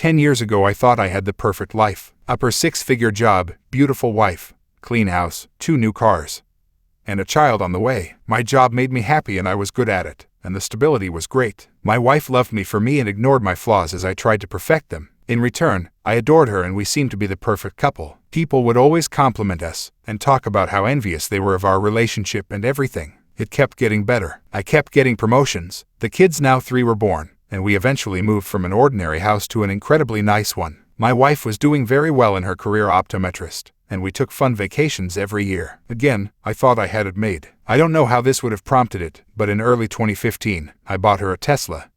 10 years ago I thought I had the perfect life. Upper six-figure job, beautiful wife, clean house, 2 new cars, and a child on the way. My job made me happy and I was good at it, and the stability was great. My wife loved me for me and ignored my flaws as I tried to perfect them. In return, I adored her and we seemed to be the perfect couple. People would always compliment us and talk about how envious they were of our relationship and everything. It kept getting better. I kept getting promotions. The kids, now 3, were born, and we eventually moved from an ordinary house to an incredibly nice one. My wife was doing very well in her career optometrist, and we took fun vacations every year. Again, I thought I had it made. I don't know how this would have prompted it, but in early 2015, I bought her a Tesla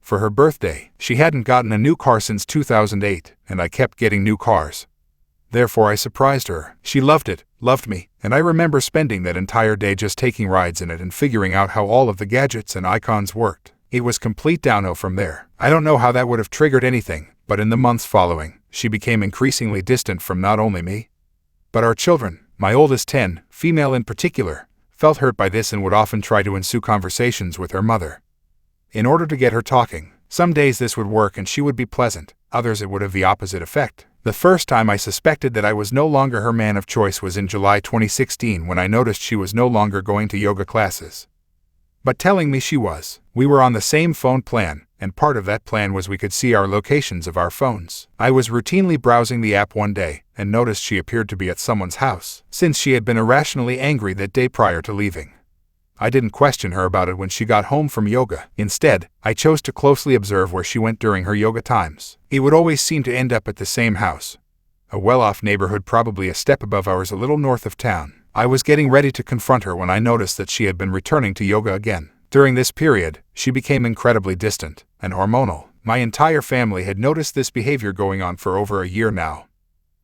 for her birthday. She hadn't gotten a new car since 2008, and I kept getting new cars. Therefore, I surprised her. She loved it, loved me, and I remember spending that entire day just taking rides in it and figuring out how all of the gadgets and icons worked. It was complete downhill from there. I don't know how that would have triggered anything, but in the months following, she became increasingly distant from not only me, but our children. My oldest 10, female in particular, felt hurt by this and would often try to ensue conversations with her mother in order to get her talking. Some days this would work and she would be pleasant, others it would have the opposite effect. The first time I suspected that I was no longer her man of choice was in July 2016 when I noticed she was no longer going to yoga classes, but telling me she was. We were on the same phone plan, and part of that plan was we could see our locations of our phones. I was routinely browsing the app one day and noticed she appeared to be at someone's house, since she had been irrationally angry that day prior to leaving. I didn't question her about it when she got home from yoga. Instead, I chose to closely observe where she went during her yoga times. It would always seem to end up at the same house, a well-off neighborhood probably a step above ours a little north of town. I was getting ready to confront her when I noticed that she had been returning to yoga again. During this period, she became incredibly distant and hormonal. My entire family had noticed this behavior going on for over a year now,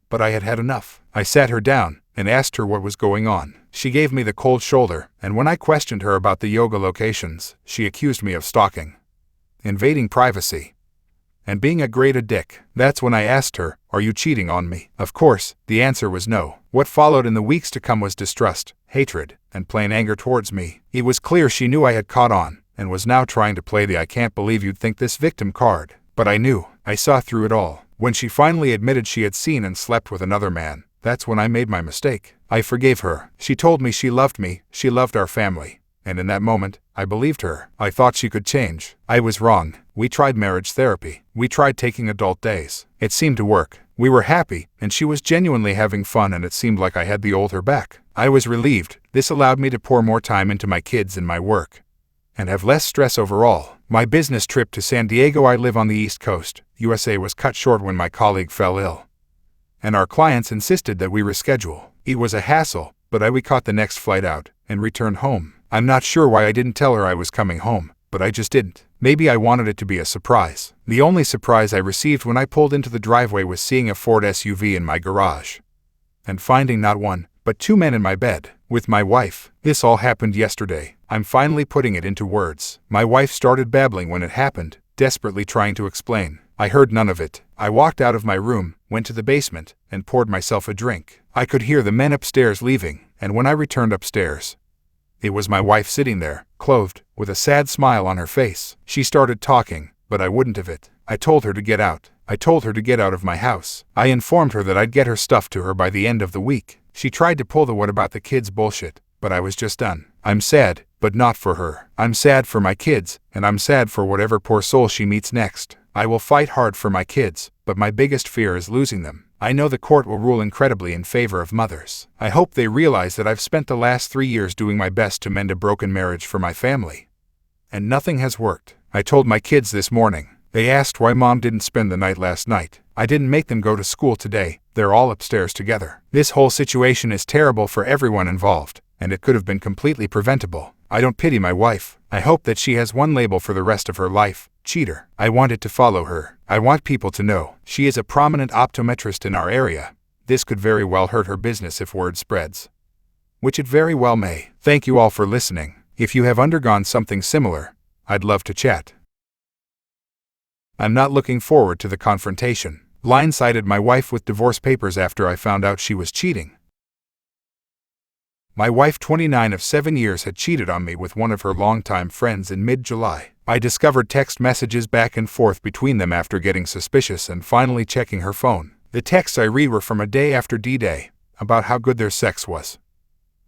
but I had had enough. I sat her down and asked her what was going on. She gave me the cold shoulder, and when I questioned her about the yoga locations, she accused me of stalking, invading privacy, and being a great dick. That's when I asked her, "Are you cheating on me?" Of course, the answer was no. What followed in the weeks to come was distrust, hatred, and plain anger towards me. It was clear she knew I had caught on, and was now trying to play the "I can't believe you'd think this" victim card. But I knew. I saw through it all. When she finally admitted she had seen and slept with another man, that's when I made my mistake. I forgave her. She told me she loved me, she loved our family, and in that moment, I believed her. I thought she could change. I was wrong. We tried marriage therapy. We tried taking adult days. It seemed to work. We were happy, and she was genuinely having fun, and it seemed like I had the old her back. I was relieved. This allowed me to pour more time into my kids and my work, and have less stress overall. My business trip to San Diego, I live on the East Coast, USA, was cut short when my colleague fell ill, and our clients insisted that we reschedule. It was a hassle, but we caught the next flight out and returned home. I'm not sure why I didn't tell her I was coming home, but I just didn't. Maybe I wanted it to be a surprise. The only surprise I received when I pulled into the driveway was seeing a Ford SUV in my garage, and finding not one, but 2 men in my bed, with my wife. This all happened yesterday. I'm finally putting it into words. My wife started babbling when it happened, desperately trying to explain. I heard none of it. I walked out of my room, went to the basement, and poured myself a drink. I could hear the men upstairs leaving, and when I returned upstairs, it was my wife sitting there, clothed, with a sad smile on her face. She started talking, but I wouldn't have it. I told her to get out. I told her to get out of my house. I informed her that I'd get her stuff to her by the end of the week. She tried to pull the "what about the kids" bullshit, but I was just done. I'm sad, but not for her. I'm sad for my kids, and I'm sad for whatever poor soul she meets next. I will fight hard for my kids, but my biggest fear is losing them. I know the court will rule incredibly in favor of mothers. I hope they realize that I've spent the last 3 years doing my best to mend a broken marriage for my family, and nothing has worked. I told my kids this morning. They asked why Mom didn't spend the night last night. I didn't make them go to school today. They're all upstairs together. This whole situation is terrible for everyone involved, and it could have been completely preventable. I don't pity my wife. I hope that she has one label for the rest of her life: cheater. I want it to follow her. I want people to know she is a prominent optometrist in our area. This could very well hurt her business if word spreads, which it very well may. Thank you all for listening. If you have undergone something similar, I'd love to chat. I'm not looking forward to the confrontation. Blindsided my wife with divorce papers after I found out she was cheating. My wife, 29 of 7 years, had cheated on me with one of her longtime friends in mid-July. I discovered text messages back and forth between them after getting suspicious and finally checking her phone. The texts I read were from a day after D-Day, about how good their sex was.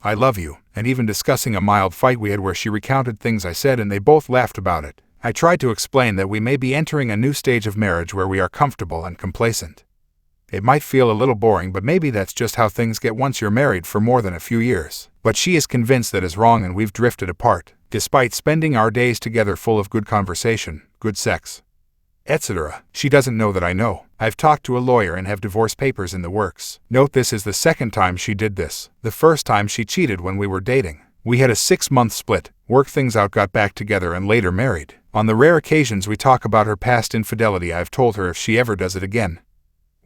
I love you, and even discussing a mild fight we had where she recounted things I said and they both laughed about it. I tried to explain that we may be entering a new stage of marriage where we are comfortable and complacent. It might feel a little boring, but maybe that's just how things get once you're married for more than a few years. But she is convinced that is wrong and we've drifted apart, despite spending our days together full of good conversation, good sex, etc. She doesn't know that I know. I've talked to a lawyer and have divorce papers in the works. Note this is the second time she did this. The first time she cheated when we were dating. We had a 6-month split, worked things out, got back together and later married. On the rare occasions we talk about her past infidelity, I've told her if she ever does it again,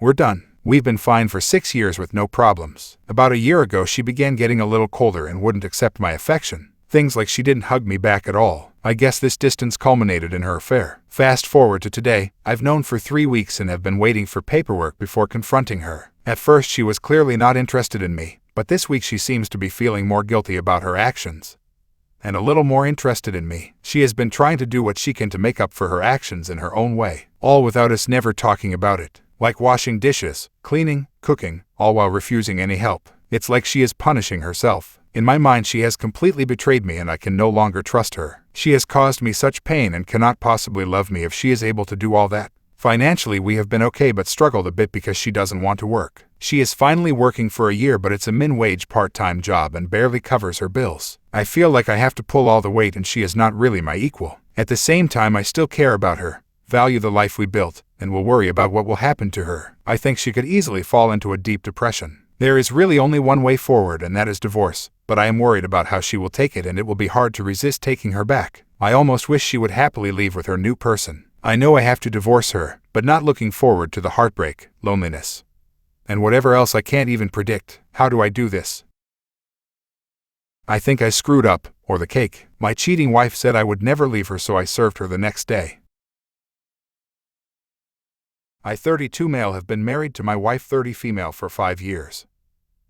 we're done. We've been fine for 6 years with no problems. About a year ago she began getting a little colder and wouldn't accept my affection. Things like she didn't hug me back at all. I guess this distance culminated in her affair. Fast forward to today, I've known for 3 weeks and have been waiting for paperwork before confronting her. At first she was clearly not interested in me, but this week she seems to be feeling more guilty about her actions and a little more interested in me. She has been trying to do what she can to make up for her actions in her own way, all without us never talking about it. Like washing dishes, cleaning, cooking, all while refusing any help. It's like she is punishing herself. In my mind she has completely betrayed me and I can no longer trust her. She has caused me such pain and cannot possibly love me if she is able to do all that. Financially we have been okay but struggled a bit because she doesn't want to work. She is finally working for a year but it's a min-wage part-time job and barely covers her bills. I feel like I have to pull all the weight and she is not really my equal. At the same time I still care about her, value the life we built, and will worry about what will happen to her. I think she could easily fall into a deep depression. There is really only one way forward and that is divorce, but I am worried about how she will take it and it will be hard to resist taking her back. I almost wish she would happily leave with her new person. I know I have to divorce her, but not looking forward to the heartbreak, loneliness, and whatever else I can't even predict. How do I do this? I think I screwed up, or the cake. My cheating wife said I would never leave her, so I served her the next day. I, 32 male, have been married to my wife, 30 female, for 5 years.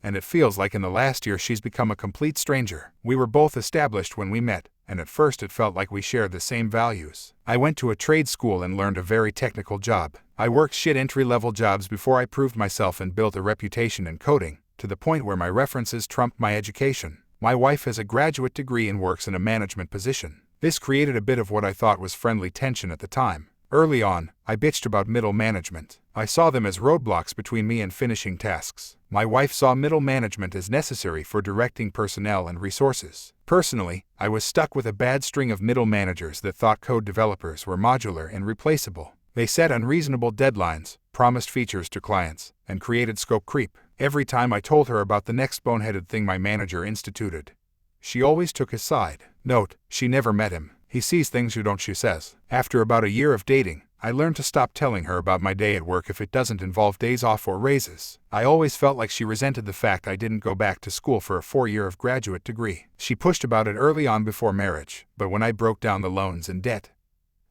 And it feels like in the last year she's become a complete stranger. We were both established when we met, and at first it felt like we shared the same values. I went to a trade school and learned a very technical job. I worked shit entry-level jobs before I proved myself and built a reputation in coding, to the point where my references trumped my education. My wife has a graduate degree and works in a management position. This created a bit of what I thought was friendly tension at the time. Early on, I bitched about middle management. I saw them as roadblocks between me and finishing tasks. My wife saw middle management as necessary for directing personnel and resources. Personally, I was stuck with a bad string of middle managers that thought code developers were modular and replaceable. They set unreasonable deadlines, promised features to clients, and created scope creep. Every time I told her about the next boneheaded thing my manager instituted, she always took his side. Note, she never met him. He sees things you don't, she says. After about a year of dating, I learned to stop telling her about my day at work if it doesn't involve days off or raises. I always felt like she resented the fact I didn't go back to school for a 4-year of graduate degree. She pushed about it early on before marriage, but when I broke down the loans and debt,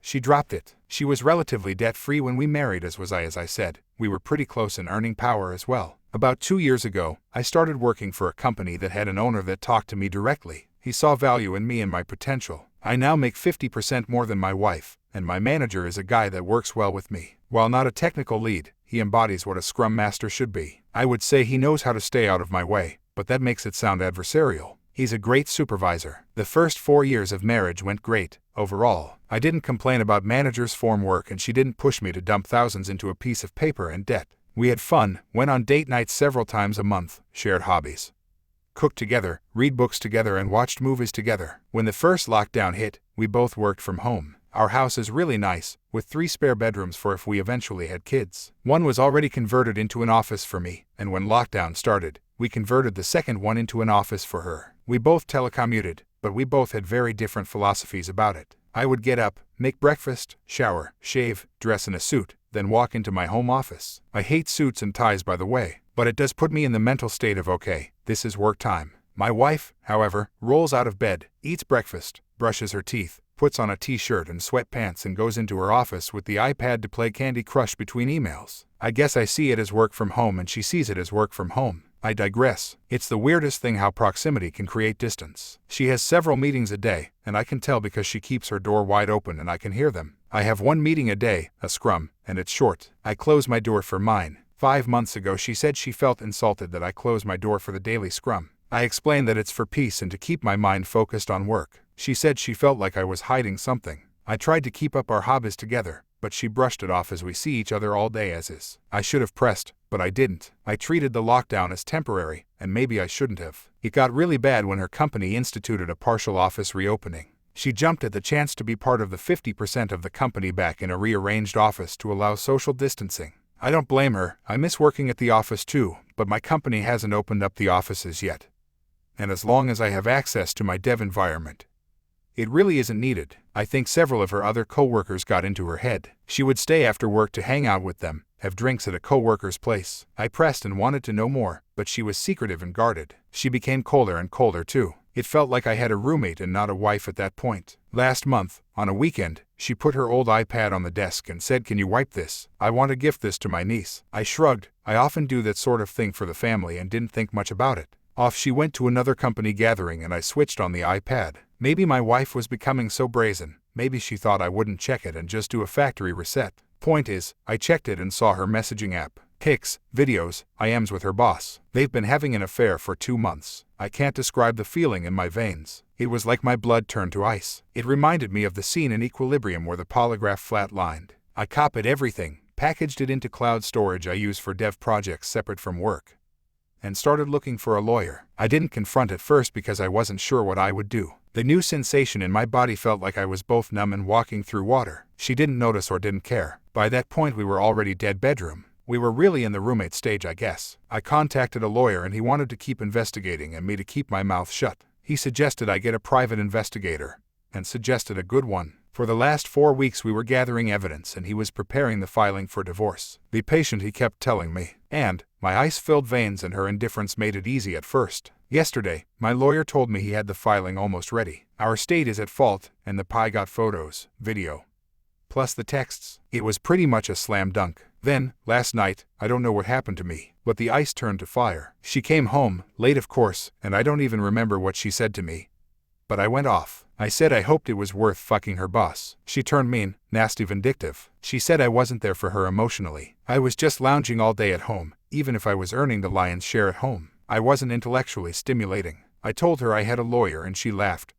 she dropped it. She was relatively debt-free when we married, as was I. As I said, we were pretty close in earning power as well. About 2 years ago, I started working for a company that had an owner that talked to me directly. He saw value in me and my potential. I now make 50% more than my wife, and my manager is a guy that works well with me. While not a technical lead, he embodies what a Scrum Master should be. I would say he knows how to stay out of my way, but that makes it sound adversarial. He's a great supervisor. The first 4 years of marriage went great, overall. I didn't complain about manager's form work and she didn't push me to dump thousands into a piece of paper and debt. We had fun, went on date nights several times a month, shared hobbies, cooked together, read books together and watched movies together. When the first lockdown hit, we both worked from home. Our house is really nice, with 3 spare bedrooms for if we eventually had kids. One was already converted into an office for me, and when lockdown started, we converted the second one into an office for her. We both telecommuted, but we both had very different philosophies about it. I would get up, make breakfast, shower, shave, dress in a suit, then walk into my home office. I hate suits and ties, by the way, but it does put me in the mental state of okay, this is work time. My wife, however, rolls out of bed, eats breakfast, brushes her teeth, puts on a t-shirt and sweatpants and goes into her office with the iPad to play Candy Crush between emails. I guess I see it as work from home and she sees it as work from home. I digress. It's the weirdest thing how proximity can create distance. She has several meetings a day, and I can tell because she keeps her door wide open and I can hear them. I have one meeting a day, a scrum, and it's short. I close my door for mine. 5 months ago she said she felt insulted that I close my door for the daily scrum. I explained that it's for peace and to keep my mind focused on work. She said she felt like I was hiding something. I tried to keep up our hobbies together, but she brushed it off as we see each other all day as is. I should have pressed, but I didn't. I treated the lockdown as temporary, and maybe I shouldn't have. It got really bad when her company instituted a partial office reopening. She jumped at the chance to be part of the 50% of the company back in a rearranged office to allow social distancing. I don't blame her. I miss working at the office too, but my company hasn't opened up the offices yet. And as long as I have access to my dev environment, it really isn't needed. I think several of her other co-workers got into her head. She would stay after work to hang out with them, have drinks at a co-worker's place. I pressed and wanted to know more, but she was secretive and guarded. She became colder and colder too. It felt like I had a roommate and not a wife at that point. Last month, on a weekend, she put her old iPad on the desk and said, "Can you wipe this? I want to gift this to my niece." I shrugged. I often do that sort of thing for the family and didn't think much about it. Off she went to another company gathering and I switched on the iPad. Maybe my wife was becoming so brazen. Maybe she thought I wouldn't check it and just do a factory reset. Point is, I checked it and saw her messaging app. Pics, videos, IMs with her boss. They've been having an affair for 2 months. I can't describe the feeling in my veins. It was like my blood turned to ice. It reminded me of the scene in Equilibrium where the polygraph flatlined. I copied everything, packaged it into cloud storage I use for dev projects separate from work, and started looking for a lawyer. I didn't confront at first because I wasn't sure what I would do. The new sensation in my body felt like I was both numb and walking through water. She didn't notice or didn't care. By that point we were already dead bedroom. We were really in the roommate stage, I guess. I contacted a lawyer and he wanted to keep investigating and me to keep my mouth shut. He suggested I get a private investigator, and suggested a good one. For the last 4 weeks we were gathering evidence and he was preparing the filing for divorce. Be patient, he kept telling me. And my ice-filled veins and her indifference made it easy at first. Yesterday, my lawyer told me he had the filing almost ready. Our state is at fault, and the PI got photos, video, plus the texts. It was pretty much a slam dunk. Then, last night, I don't know what happened to me, but the ice turned to fire. She came home, late of course, and I don't even remember what she said to me. But I went off. I said I hoped it was worth fucking her boss. She turned mean, nasty, vindictive. She said I wasn't there for her emotionally. I was just lounging all day at home, even if I was earning the lion's share at home. I wasn't intellectually stimulating. I told her I had a lawyer and she laughed.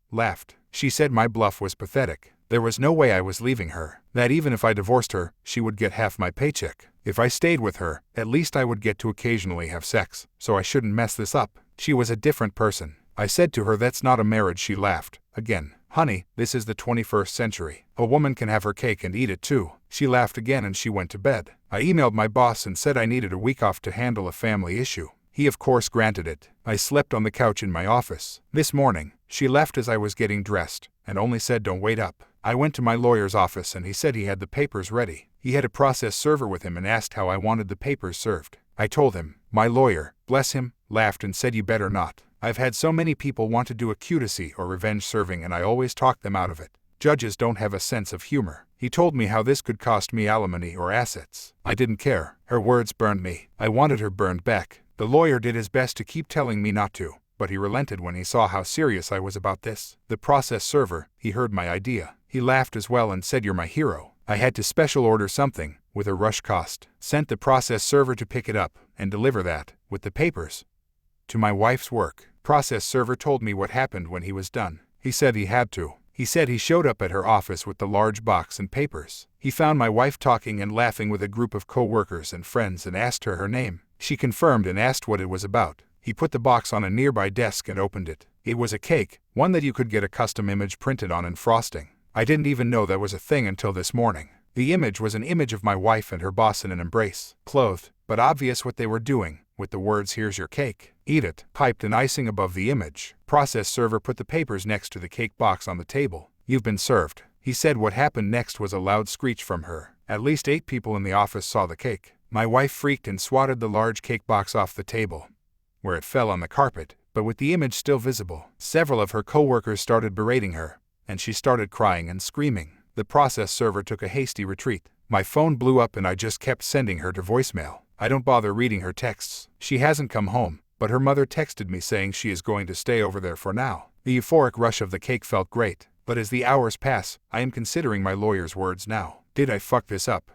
She said my bluff was pathetic. There was no way I was leaving her. That even if I divorced her, she would get half my paycheck. If I stayed with her, at least I would get to occasionally have sex, so I shouldn't mess this up. She was a different person. I said to her that's not a marriage. She laughed. Again. Honey, this is the 21st century. A woman can have her cake and eat it too. She laughed again and she went to bed. I emailed my boss and said I needed a week off to handle a family issue. He of course granted it. I slept on the couch in my office. This morning, she left as I was getting dressed, and only said don't wait up. I went to my lawyer's office and he said he had the papers ready. He had a process server with him and asked how I wanted the papers served. I told him. My lawyer, bless him, laughed and said you better not. I've had so many people want to do accusacy or revenge serving and I always talk them out of it. Judges don't have a sense of humor. He told me how this could cost me alimony or assets. I didn't care. Her words burned me. I wanted her burned back. The lawyer did his best to keep telling me not to, but he relented when he saw how serious I was about this. The process server, he heard my idea. He laughed as well and said you're my hero. I had to special order something, with a rush cost. Sent the process server to pick it up, and deliver that, with the papers, to my wife's work. Process server told me what happened when he was done. He said he had to. He said he showed up at her office with the large box and papers. He found my wife talking and laughing with a group of co-workers and friends and asked her name. She confirmed and asked what it was about. He put the box on a nearby desk and opened it. It was a cake, one that you could get a custom image printed on and frosting. I didn't even know that was a thing until this morning. The image was an image of my wife and her boss in an embrace, clothed, but obvious what they were doing, with the words "Here's your cake, eat it," typed and icing above the image. Process server put the papers next to the cake box on the table. You've been served. He said what happened next was a loud screech from her. At least 8 people in the office saw the cake. My wife freaked and swatted the large cake box off the table, where it fell on the carpet, but with the image still visible. Several of her co-workers started berating her, and she started crying and screaming. The process server took a hasty retreat. My phone blew up and I just kept sending her to voicemail. I don't bother reading her texts. She hasn't come home, but her mother texted me saying she is going to stay over there for now. The euphoric rush of the cake felt great, but as the hours pass, I am considering my lawyer's words now. Did I fuck this up?